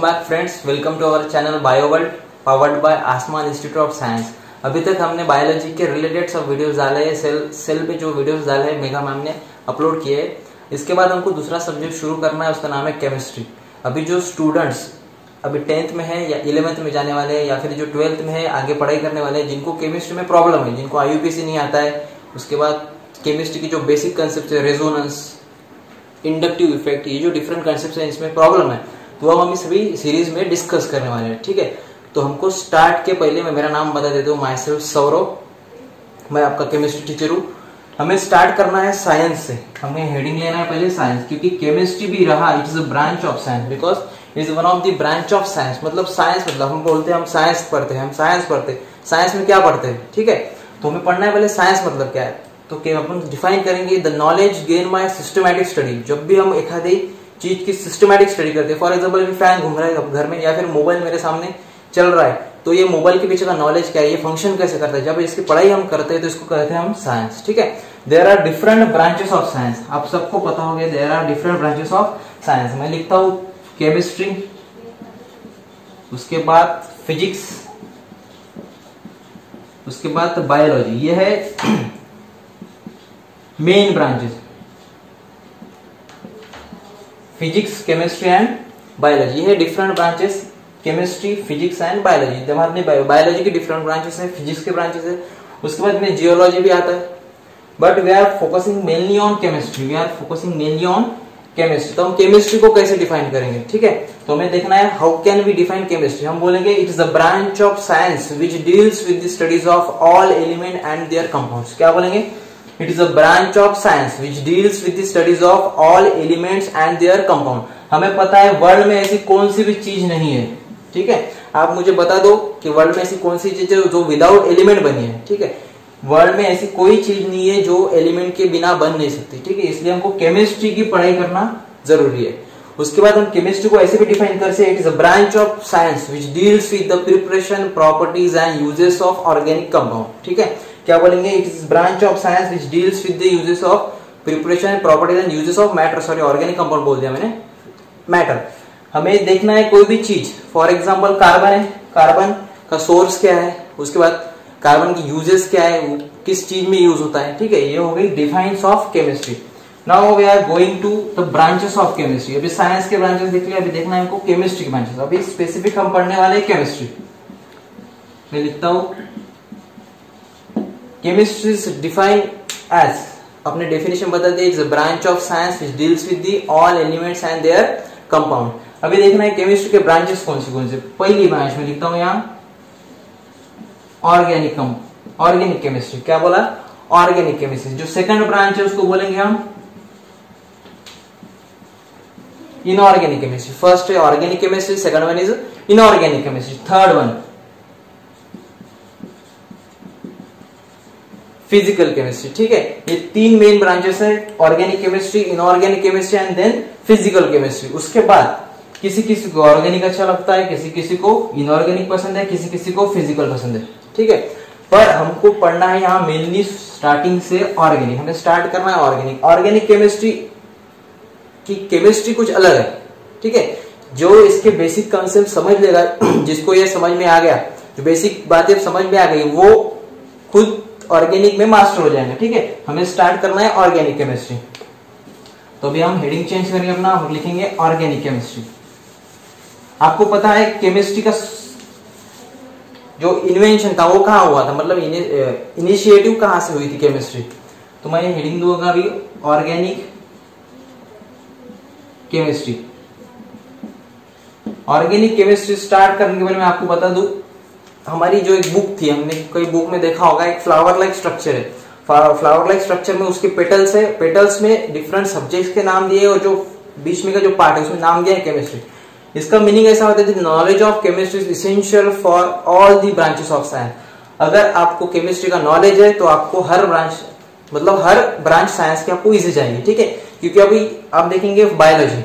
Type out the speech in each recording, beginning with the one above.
Back friends, welcome to our channel Bioworld powered by Aasman institute of science. अभी तक हमने biology के related सब वीडियोस डाले हैं, सेल पे जो वीडियोस डाले हैं मेघा मैम ने अपलोड किए हैं। इसके बाद हमको दूसरा सब्जेक्ट शुरू करना है, उसका नाम है केमिस्ट्री। अभी जो स्टूडेंट्स अभी 10th में है या 11th में जाने वाले हैं या फिर जो 12th में है आगे पढ़ाई करने वाले हैं, जिनको केमिस्ट्री में प्रॉब्लम है, जिनको आईयूपीएसी नहीं आता है, उसके बाद केमिस्ट्री की जो बेसिक कंसेप्ट है, रेजोनेंस, इंडक्टिव इफेक्ट, ये जो डिफरेंट कंसेप्ट है इसमें प्रॉब्लम है, तो अब हम इस भी सीरीज में डिस्कस करने वाले हैं। ठीक है, तो हमको स्टार्ट के पहले मैं मेरा नाम बता देता हूँ, माई सेल्फ सौरव, मैं आपका केमिस्ट्री टीचर हूँ। हमें स्टार्ट करना है साइंस से। हमें हेडिंग लेना है पहले साइंस, क्योंकि केमिस्ट्री भी रहा, it is a branch of science, because it is one of the branch of science. मतलब साइंस मतलब हम बोलते हैं हम साइंस पढ़ते हैं, हम साइंस पढ़ते हैं, साइंस में क्या पढ़ते हैं? ठीक है, तो हमें पढ़ना है पहले साइंस मतलब क्या है। तो अपन डिफाइन करेंगे the knowledge gain by systematic study. जब भी हम एक आधी चीज की सिस्टमैटिक स्टडी करते हैं, फॉर एग्जांपल फैन घूम रहा है घर में या फिर मोबाइल मेरे सामने चल रहा है, तो ये मोबाइल के पीछे का नॉलेज क्या है, ये फंक्शन कैसे करता है, जब इसकी पढ़ाई हम करते हैं तो इसको कहते हैं हम साइंस। ठीक है, there are different branches of science, आप सबको पता होगा there are different branches of science. मैं लिखता हूं केमिस्ट्री, उसके बाद फिजिक्स, उसके बाद बायोलॉजी। ये है main branches, physics, chemistry and biology. ये है different branches, chemistry, physics and biology. जब आपने बायोलॉजी की डिफरेंट ब्रांचेस है, फिजिक्स के ब्रांचेस है, उसके बाद में जियोलॉजी भी आता है, but we are focusing mainly on chemistry, we are focusing mainly on chemistry. तो हम केमिस्ट्री को कैसे डिफाइन करेंगे? ठीक है, तो हमें देखना है how can we define chemistry. हम बोलेंगे it is a branch of science which deals with the studies of all element and their compounds. क्या बोलेंगे? It is a branch of science which deals with the studies of all elements and their compound. हमें पता है world में ऐसी कौन सी भी चीज नहीं है। ठीक है, आप मुझे बता दो कि वर्ल्ड में ऐसी कौन सी चीज है जो विदाउट एलिमेंट बनी है। ठीक है, वर्ल्ड में ऐसी कोई चीज नहीं है जो एलिमेंट के बिना बन नहीं सकती। ठीक है, इसलिए हमको केमिस्ट्री की पढ़ाई करना जरूरी है। उसके बाद हम केमिस्ट्री को ऐसे भी डिफाइन कर सकते हैं, it is a branch of science which deals with the preparation, properties and uses of organic compound. ठीक है, क्या बोलेंगे? It is branch of science which deals with the uses of preparation, properties and uses of matter. Sorry, organic compound बोल दिया मैंने, matter. हमें देखना है कोई भी चीज, फॉर एग्जाम्पल कार्बन है, कार्बन का सोर्स क्या है, उसके बाद कार्बन की यूजेस क्या है, वो किस चीज में यूज होता है। ठीक है, ये हो गई defines of chemistry. Now we are going to the branches of chemistry. अभी साइंस के ब्रांचेस देख लिया, अभी देखना है हमको केमिस्ट्री के ब्रांचेस। अभी स्पेसिफिक हम पढ़ने वाले हैं केमिस्ट्री। मैं लिखता हूं केमिस्ट्री इज डिफाइंड एज, अपने डेफिनेशन बता दिए, it's a branch of science which deals with the all elements and their compound. अभी देखना है केमिस्ट्री के ब्रांचेस कौन से। पहली ब्रांच में लिखता हूं यहां ऑर्गेनिक केमिस्ट्री। क्या बोला? Organic chemistry. जो सेकंड ब्रांच है उसको बोलेंगे हम इनऑर्गेनिक केमिस्ट्री। फर्स्ट है organic chemistry, second one is inorganic chemistry, third one physical chemistry. ठीक है, ये तीन मेन ब्रांचेस है, organic chemistry, inorganic chemistry and then physical chemistry. उसके बाद किसी किसी को ऑर्गेनिक अच्छा लगता है, किसी किसी को इनऑर्गेनिक पसंद है, किसी किसी को फिजिकल पसंद है। ठीक है, पर हमको पढ़ना है यहाँ मेनली स्टार्टिंग से ऑर्गेनिक। हमें स्टार्ट करना है ऑर्गेनिक। ऑर्गेनिक केमिस्ट्री की केमिस्ट्री कुछ अलग है। ठीक है, जो इसके बेसिक कंसेप्ट समझ लेगा, जिसको ये समझ में आ गया, जो बेसिक बातें समझ में आ गई, वो खुद ऑर्गेनिक में मास्टर हो जाएंगे। ठीक है, हमें स्टार्ट करना है ऑर्गेनिक केमिस्ट्री। तो अभी हम हेडिंग चेंज करेंगे अपना, हम लिखेंगे ऑर्गेनिक केमिस्ट्री। आपको पता है केमिस्ट्री का जो इन्वेंशन था वो कहां हुआ था, मतलब इनिशिएटिव कहां से हुई थी केमिस्ट्री। तो मैं हेडिंग दूंगा अभी organic chemistry. Organic chemistry start करने के बारे में आपको बता दूं, हमारी जो एक बुक थी, हमने कोई बुक में देखा होगा, एक फ्लावर लाइक स्ट्रक्चर है। फ्लावर लाइक स्ट्रक्चर में उसके पेटल्स है, पेटल्स में डिफरेंट सब्जेक्ट्स के नाम दिए और जो बीच में का जो पार्ट है उसमें नाम दिया है केमिस्ट्री। इसका मीनिंग ऐसा होता है, knowledge of chemistry is essential for all the branches of science. अगर आपको केमिस्ट्री का नॉलेज है तो आपको हर ब्रांच, मतलब हर ब्रांच साइंस की आपको इजी जाएगी। ठीक है, क्योंकि अभी आप देखेंगे बायोलॉजी।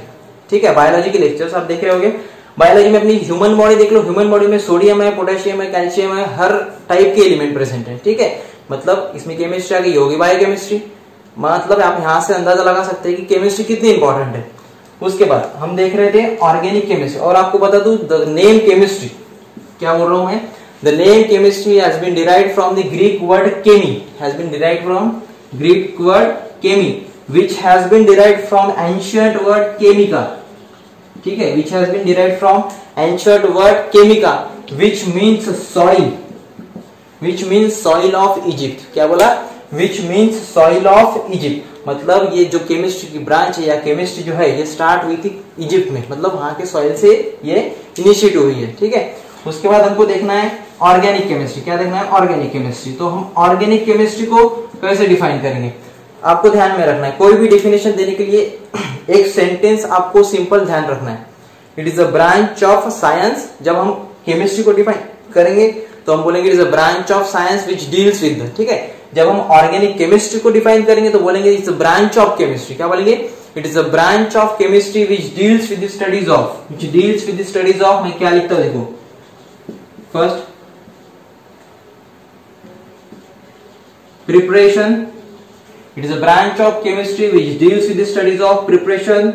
ठीक है, बायोलॉजी के लेक्चर्स आप देख रहे होंगे। बायोलॉजी में अपनी ह्यूमन बॉडी देख लो, ह्यूमन बॉडी में सोडियम है, पोटेशियम है, कैल्शियम है, हर टाइप के एलिमेंट प्रेजेंट है। ठीक है, मतलब इसमें केमिस्ट्री आ गई, होगी बायोकेमिस्ट्री। मतलब आप यहां से अंदाजा लगा सकते हैं कि केमिस्ट्री कितनी इंपॉर्टेंट है। उसके बाद हम देख रहे थे ऑर्गेनिक केमिस्ट्री, और आपको बता दूं द नेम केमिस्ट्री, क्या बोल रहा हूं मैं, the name chemistry has been derived from the Greek word chemi, has been derived from Greek word chemi, which has been derived from ancient word chemica, ठीक है, which has been derived from ancient word chemica, which means soil, which means soil of Egypt, क्या बोला, which means soil of Egypt, मतलब ये जो chemistry की branch है या केमिस्ट्री जो है ये स्टार्ट हुई थी इजिप्ट में, मतलब वहां के सॉइल से ये इनिशिएट हुई है, ठीक है। उसके बाद हमको देखना है ऑर्गेनिक केमिस्ट्री, क्या देखना है, ऑर्गेनिक केमिस्ट्री। तो हम ऑर्गेनिक केमिस्ट्री को कैसे डिफाइन करेंगे, आपको ध्यान में रखना है, कोई भी डेफिनेशन देने के लिए एक सेंटेंस आपको सिंपल ध्यान रखना है, it is a branch of science. जब हम केमिस्ट्री को डिफाइन करेंगे तो हम बोलेंगे it is a branch of science which deals with, ठीक है। जब हम ऑर्गेनिक केमिस्ट्री को डिफाइन करेंगे तो बोलेंगे it's a branch of chemistry, क्या बोलेंगे, it is a branch of chemistry which deals with the studies of, which deals with the studies of, मैं क्या लिखता हूं देखो, first preparation, it is a branch of chemistry which deals with the studies of preparation,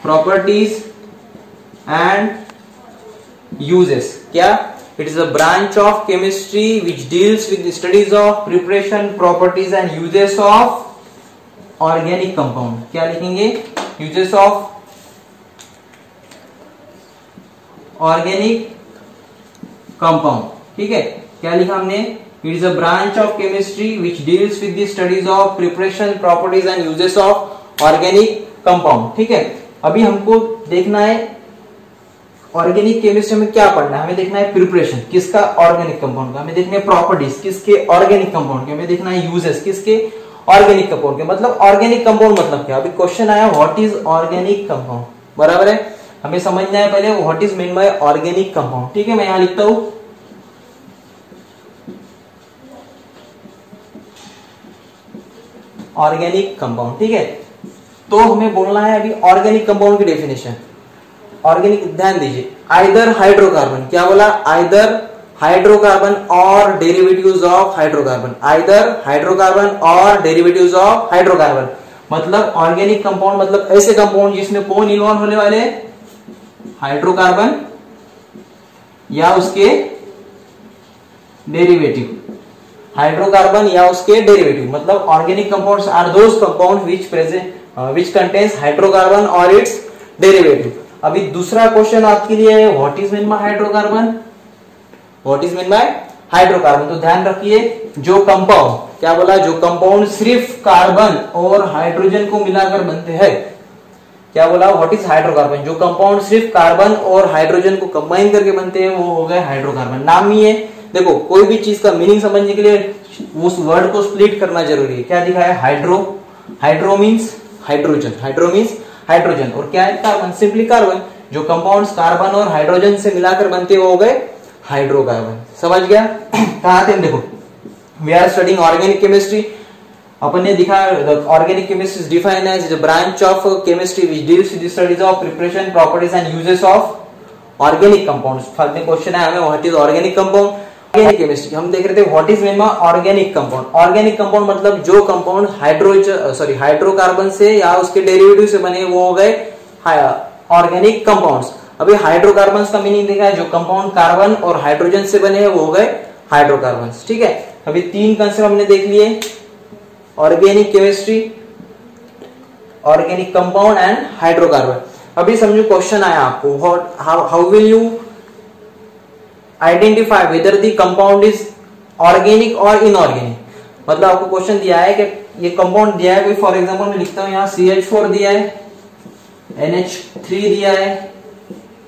properties and uses, क्या, it is a branch of chemistry which deals with the studies of preparation, properties and uses of organic compound, क्या लिखेंगे, uses of organic compound, ठीक है। क्या लिखा हमने, it is a branch of chemistry which deals with the studies of preparation, properties and uses of organic compound, ठीक है। अभी हमको देखना है ऑर्गेनिक केमिस्ट्री में क्या पढ़ना है, हमें देखना है प्रिपरेशन किसका, ऑर्गेनिक कंपाउंड का, हमें देखना है प्रॉपर्टीज किसके, ऑर्गेनिक कंपाउंड के, हमें देखना है यूजेस किसके, ऑर्गेनिक कंपाउंड के। मतलब ऑर्गेनिक कंपाउंड मतलब क्या, अभी क्वेश्चन आया व्हाट इज ऑर्गेनिक कंपाउंड, बराबर है, हमें समझना है पहले what is mean by organic compound, ठीक है। मैं यहां लिखता हूं ऑर्गेनिक कंपाउंड, ठीक है। तो हमें बोलना है अभी ऑर्गेनिक कंपाउंड की डेफिनेशन, ऑर्गेनिक, ध्यान दीजिए, आइदर हाइड्रोकार्बन, क्या बोला, आइदर हाइड्रोकार्बन और derivatives of hydrocarbon, either hydrocarbon और डेरिवेटिव्स ऑफ हाइड्रोकार्बन। मतलब ऑर्गेनिक कंपाउंड मतलब ऐसे कंपाउंड जिसमें कौन इन्वॉल्व होने वाले, हाइड्रोकार्बन या उसके डेरिवेटिव, हाइड्रोकार्बन या उसके डेरिवेटिव। मतलब organic compounds are those compound which contains hydrocarbon और इट्स डेरिवेटिव। अभी दूसरा क्वेश्चन आपके लिए है what is mean by hydrocarbon, what is mean by hydrocarbon. तो ध्यान रखिए जो कंपाउंड, क्या बोला, जो कंपाउंड सिर्फ कार्बन और हाइड्रोजन को मिलाकर बनते हैं, क्या बोला, व्हाट इज हाइड्रोकार्बन, जो कंपाउंड सिर्फ कार्बन और हाइड्रोजन को कंबाइन करके बनते हैं वो हो गए हाइड्रोकार्बन। नाम ही है, देखो कोई भी चीज का मीनिंग समझने के लिए उस वर्ड को स्प्लिट करना जरूरी है। क्या दिखा है, hydro, hydro means hydrogen, hydro means hydrogen, और क्या है, कार्बन, सिंपली कार्बन। जो कंपाउंड्स कार्बन और हाइड्रोजन से मिलाकर बनते हैं वो हो गए हाइड्रोकार्बन। समझ गया, कहा थे हम, देखो we are studying organic chemistry, अपन ने दिखा organic chemistry is defined as the branch of chemistry which deals with the studies of preparation, properties and uses of organic compounds. First में क्वेश्चन है हमें what is organic compound, organic chemistry हम देख रहे थे what is mean by organic compound. Organic compound मतलब जो compound hydrocarbon से या उसके डेरिवेटिव से बने वो हो गए ऑर्गेनिक कंपाउंड्स। अभी हाइड्रोकार्बन का मीनिंग देखा है, जो कंपाउंड कार्बन और हाइड्रोजन से बने हैं वो हो गए हाइड्रोकार्बन, ठीक है। अभी तीन कंसेप्ट हमने देख लिए, organic chemistry, organic compound and hydrocarbon. अभी समझो क्वेश्चन आया आपको, how will you identify whether the compound is organic और इनऑर्गेनिक। मतलब आपको क्वेश्चन दिया है कि ये कंपाउंड दिया है, कोई फॉर एग्जांपल मैं लिखता हूं यहाँ CH4 दिया है, NH3 दिया है,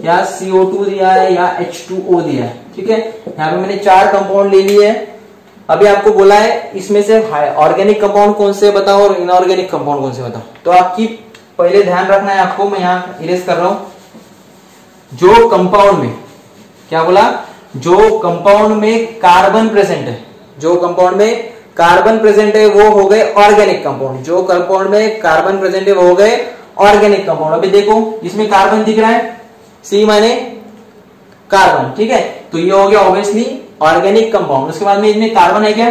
या CO2 दिया है, या H2O दिया है, ठीक है। यहाँ पे मैंने 4 कंपाउंड ले लिए है। अभी आपको बोला है इसमें से ऑर्गेनिक कंपाउंड कौन से बताओ और इनऑर्गेनिक कंपाउंड कौन से बताओ। तो आपकी पहले ध्यान रखना है आपको, मैं यहाँ इरेज कर रहा हूं, जो कंपाउंड में, क्या बोला, जो कंपाउंड में कार्बन प्रेजेंट है, जो कंपाउंड में कार्बन प्रेजेंट है वो हो गए ऑर्गेनिक कंपाउंड, जो कंपाउंड में कार्बन प्रेजेंट है वो हो गए ऑर्गेनिक कंपाउंड। अभी देखो इसमें कार्बन दिख रहा है, C माने कार्बन, ठीक है, तो ये हो गया ऑब्वियसली ऑर्गेनिक कंपाउंड। उसके बाद में इसमें कार्बन है क्या,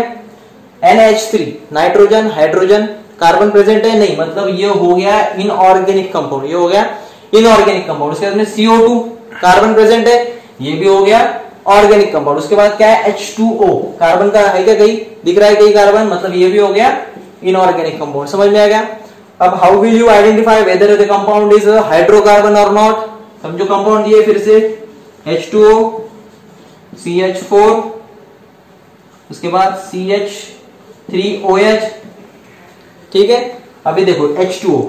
NH3 nitrogen, hydrogen, carbon present है नहीं, मतलब ये हो गया इनऑर्गेनिक कंपाउंड, ये हो गया इनऑर्गेनिक कंपाउंड। उसके बाद में CO2 कार्बन प्रेजेंट है, ये भी हो गया ऑर्गेनिक कंपाउंड। उसके बाद क्या है H2O, कार्बन का है क्या कहीं दिख रहा है कहीं कार्बन, मतलब ये भी हो गया इनऑर्गेनिक कंपाउंड। समझ में आ गया। अब how will you identify whether the compound is hydrocarbon और नॉट। समझो कंपाउंड दिए फिर से H2O, CH4, उसके बाद CH3OH, ठीक है। अभी देखो H2O,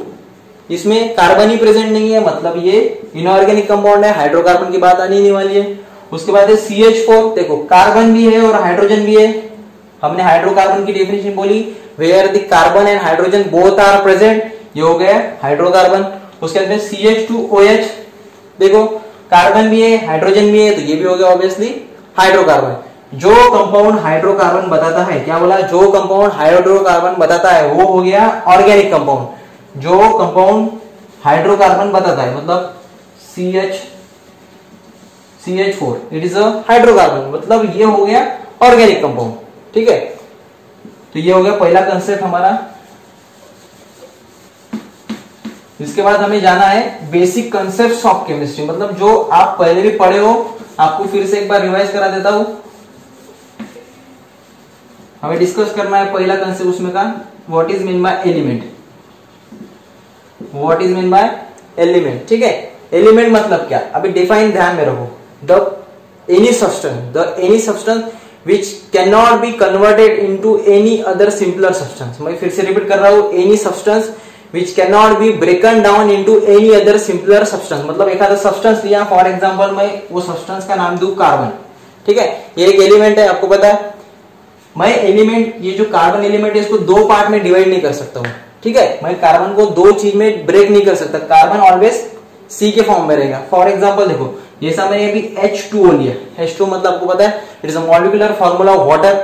इसमें कार्बन ही प्रेजेंट नहीं है, मतलब ये इनऑर्गेनिक कंपाउंड है, हाइड्रोकार्बन की बात आनी नहीं वाली है। उसके बाद है CH4, देखो कार्बन भी है और हाइड्रोजन भी है। हमने हाइड्रोकार्बन की डेफिनेशन बोली, where the carbon and hydrogen both are present, ये हो गया हाइड्रोकार्बन। उसके बाद CH2OH, देखो कार्बन भी है हाइड्रोजन भी है, तो ये भी हो गया ऑब्वियसली हाइड्रोकार्बन। जो कंपाउंड हाइड्रोकार्बन बताता है, क्या बोला, जो कंपाउंड हाइड्रोकार्बन बताता है वो हो गया ऑर्गेनिक कंपाउंड। जो कंपाउंड हाइड्रोकार्बन बताता है मतलब CH4 it is a hydrocarbon, मतलब ये हो गया ऑर्गेनिक कंपाउंड, ठीक है। तो ये हो गया पहला कंसेप्ट हमारा। इसके बाद हमें जाना है बेसिक कंसेप्ट्स ऑफ केमिस्ट्री, मतलब जो आप पहले भी पढ़े हो, आपको फिर से एक बार रिवाइज करा देता हूं। हमें डिस्कस करना है पहला कंसेप्ट उसमें का, what is mean bye element. What is mean bye element, ठीक है। एलिमेंट मतलब क्या, अभी डिफाइन ध्यान में रखो, the any substance which cannot be converted into any other simpler substance। मैं फिर से रिपीट कर रहा हूं, any substance which cannot be broken down into any other simpler substance, मतलब एक आधा सब्सटेंस लिया, फॉर एग्जांपल मैं वो सब्सटेंस का नाम दूं कार्बन, ठीक है, ये एक एलिमेंट है, आपको पता है। मैं एलिमेंट, ये जो कार्बन एलिमेंट है इसको दो पार्ट में डिवाइड नहीं कर सकता हूं, ठीक है। मैं कार्बन को दो चीज में ब्रेक नहीं कर सकता, कार्बन ऑलवेज C के फॉर्म में रहेगा। फॉर एग्जांपल देखो, जैसा मैंने अभी H2O लिया, H2 मतलब आपको पता है it is a molecular formula of water.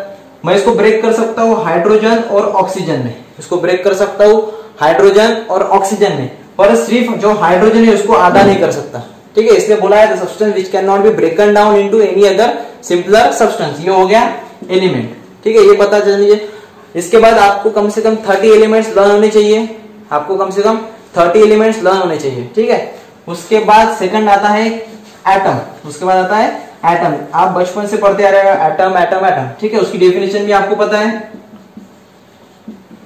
मैं इसको ब्रेक कर सकता हूँ हाइड्रोजन और ऑक्सीजन में, इसको ब्रेक कर सकता हूँ हाइड्रोजन और ऑक्सीजन में, पर सिर्फ जो हाइड्रोजन है उसको आधा नहीं कर सकता, ठीक है। इसलिए बोला है the substance which can not be ब्रेकन down into any other simpler substance, ये हो गया एलिमेंट, ठीक है। ये पता चल लीजिए। इसके बाद आपको कम से कम 30 एलिमेंट्स लर्न होने चाहिए, आपको कम से कम 30 एलिमेंट्स लर्न होने चाहिए, ठीक है। उसके बाद सेकंड आता है एटम, उसके बाद आता है एटम। आप बचपन से पढ़ते आ रहे हैं एटम एटम एटम, ठीक है। उसकी डेफिनेशन भी आपको पता है,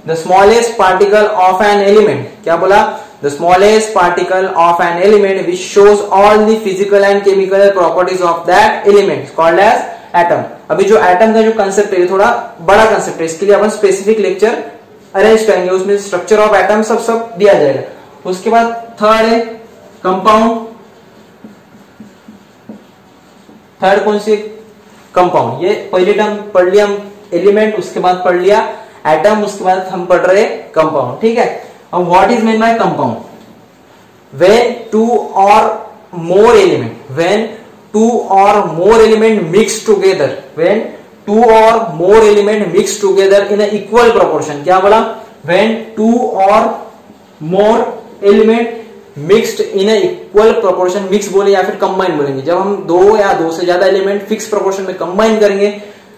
the smallest particle of an element, क्या बोला, the smallest particle of an element which shows all the physical and chemical properties of that element called as atom. अभी जो एटम का जो कंसेप्ट है थोड़ा बड़ा कंसेप्ट है, इसके लिए अपन स्पेसिफिक लेक्चर अरेंज करेंगे, उसमें स्ट्रक्चर ऑफ एटम सब दिया जाएगा। उसके बाद थर्ड है कंपाउंड। थर्ड कौन सी, कंपाउंड। ये पहले टर्म पढ़ लिया हम एलिमेंट, उसके बाद पढ़ लिया एटम, उसके बाद हम पढ़ रहे कंपाउंड, ठीक है। अब what is mean by compound, when two or more element, when two or more element mix together, when two or more element mix together in equal proportion, क्या बोला, when two or more element mixed in equal proportion, mix बोले या फिर combine बोलेंगे, जब हम दो या दो से ज्यादा एलिमेंट फिक्स प्रोपोर्शन में कंबाइन करेंगे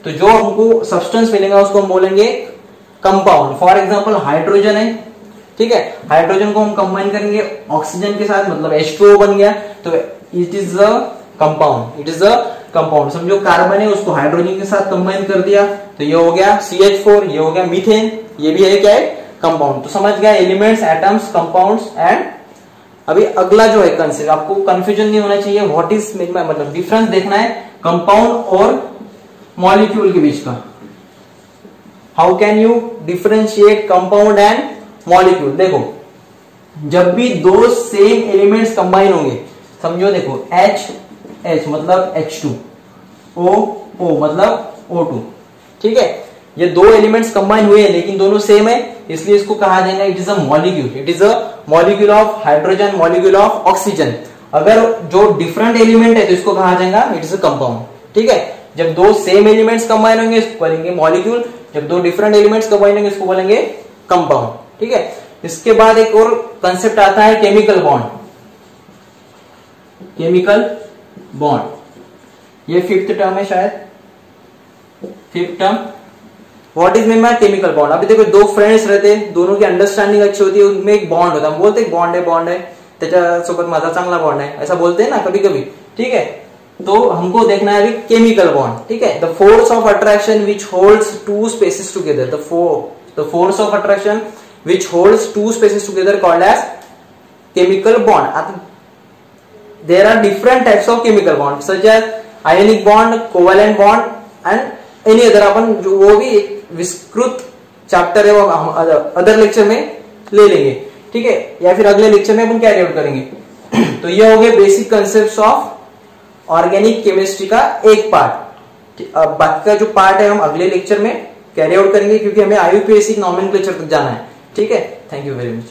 तो जो हमको सब्सटेंस मिलेगा उसको हम बोलेंगे कंपाउंड। फॉर एग्जांपल हाइड्रोजन है, ठीक है, हाइड्रोजन को हम कंबाइन करेंगे ऑक्सीजन के साथ, मतलब H2O बन गया, तो it is a compound, it is a compound. समझो कार्बन है उसको हाइड्रोजन के साथ कंबाइन कर दिया तो ये हो गया CH4, ये हो गया मीथेन, ये भी है क्या है कंपाउंड। तो समझ गया एलिमेंट्स, एटम्स, कंपाउंड्स एंड। अभी अगला जो है कंसेप्ट, आपको कंफ्यूजन नहीं होना चाहिए, व्हाट इज मतलब डिफरेंस देखना है कंपाउंड और मॉलिक्यूल के बीच का। How can you differentiate compound and molecule. देखो जब भी दो सेम एलिमेंट्स कंबाइन होंगे, समझो देखो H मतलब H2, O मतलब O2, ठीक है, ये दो एलिमेंट्स कंबाइन हुए हैं लेकिन दोनों सेम है, इसलिए इसको कहा जाएगा it is a molecule, it is a molecule of hydrogen, molecule of oxygen. अगर जो डिफरेंट एलिमेंट है तो इसको कहा जाएगा इट इज अ कंपाउंड, ठीक है। जब दो सेम एलिमेंट्स कंबाइन होंगे इसको बोलेंगे मॉलिक्यूल, जब दो डिफरेंट एलिमेंट्स कंबाइन होंगे इसको बोलेंगे कंपाउंड, ठीक है। इसके बाद एक और कंसेप्ट आता है केमिकल बॉन्ड। केमिकल बॉन्ड ये फिफ्थ टर्म है शायद, fifth term. What is mean by chemical bond? अभी देखो दो फ्रेंड्स रहते हैं, दोनों की अंडरस्टैंडिंग अच्छी होती है, उनमें एक बॉन्ड होता है, हम बोलते हैं बॉन्ड है त्याच्यासोबत माझा चांगला बॉन्ड है, ऐसा बोलते हैं ना कभी कभी, ठीक है। तो हमको देखना है अभी केमिकल बॉन्ड, ठीक है। The force of attraction which holds two species together, the force of attraction which holds two species together called as chemical bond. आता there are different types of chemical bond such as ionic bond, covalent bond and any other. अपन जो वो भी एक विस्तृत chapter है वो हम अदर लेक्चर में ले लेंगे, ठीक है, या फिर अगले लेक्चर में अपन कैरी आउट करेंगे। तो ये हो गए basic concept of organic chemistry का एक पार्ट। अब बाकी का जो पार्ट है हम अगले लेक्चर में कैरी आउट करेंगे, क्योंकि हमें IUPAC नॉमेनक्लेचर तक जाना है, ठीक है। Thank you very much.